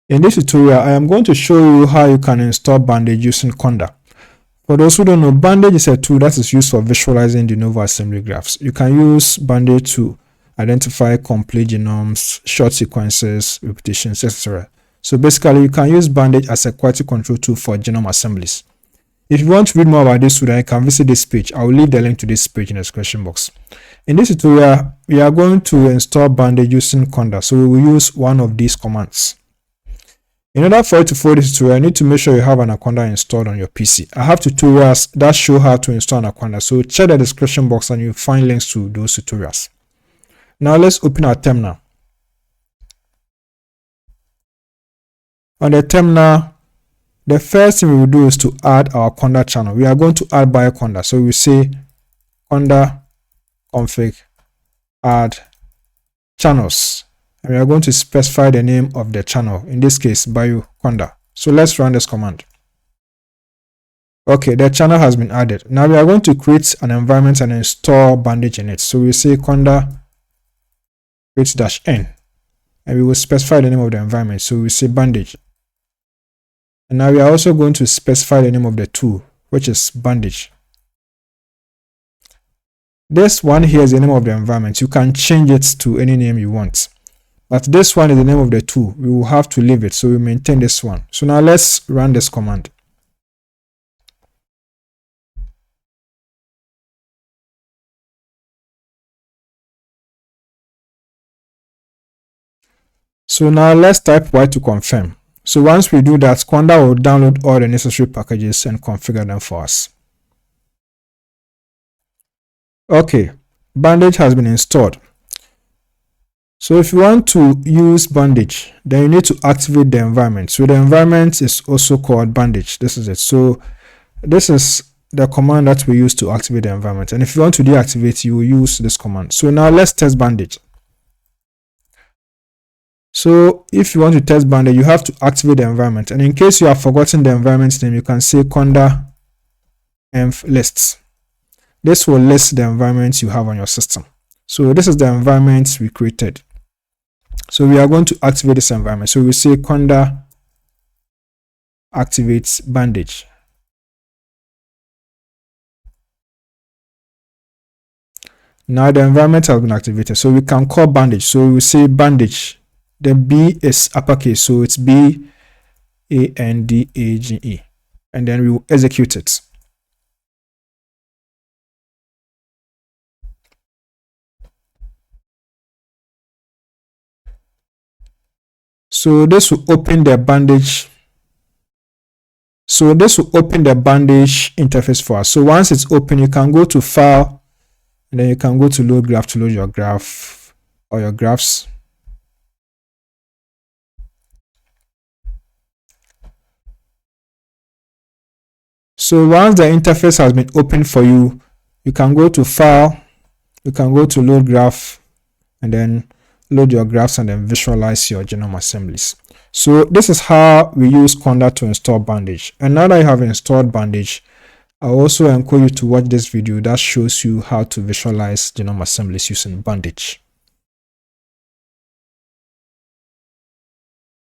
In this tutorial, I am going to show you how you can install Bandage using Conda. For those who don't know, Bandage is a tool that is used for visualizing de novo assembly graphs. You can use Bandage to identify complete genomes, short sequences, repetitions, etc. So basically, you can use Bandage as a quality control tool for genome assemblies. If you want to read more about this tool, then you can visit this page. I will leave the link to this page in the description box. In this tutorial, we are going to install Bandage using Conda. So we will use one of these commands. In order for you to follow this tutorial, you need to make sure you have Anaconda installed on your PC. I have tutorials that show how to install Anaconda, so check the description box and you'll find links to those tutorials. Now let's open our terminal. On the terminal, the first thing we will do is to add our Conda channel. We are going to add Bioconda, so we say Conda config add channels. And we are going to specify the name of the channel, in this case Bioconda. So let's run this command. Okay, the channel has been added. Now we are going to create an environment and install Bandage in it. So we say Conda create-n, and we will specify the name of the environment. So we say Bandage. And now we are also going to specify the name of the tool, which is Bandage. This one here is the name of the environment. You can change it to any name you want. But this one is the name of the tool. We will have to leave it, so we maintain this one. So now let's run this command. So now let's type Y to confirm. So once we do that, Conda will download all the necessary packages and configure them for us. Okay, Bandage has been installed. So if you want to use Bandage, then you need to activate the environment. So the environment is also called Bandage. This is it. So this is the command that we use to activate the environment. And if you want to deactivate, you will use this command. So now let's test Bandage. So if you want to test Bandage, you have to activate the environment. And in case you have forgotten the environment name, you can say Conda env lists. This will list the environments you have on your system. So this is the environment we created. So we are going to activate this environment. So we say Conda activates Bandage. Now the environment has been activated. So we can call Bandage. So we say Bandage. The B is uppercase. So it's B-A-N-D-A-G-E. And then we will execute it. So this will open the Bandage. So this will open the Bandage interface for us. So once it's open, you can go to File, and then you can go to Load Graph to load your graph or your graphs. So once the interface has been opened for you, you can go to File, you can go to Load Graph, and then load your graphs and then visualize your genome assemblies. So this is how we use Conda to install Bandage. And now that you have installed Bandage, I also encourage you to watch this video that shows you how to visualize genome assemblies using Bandage.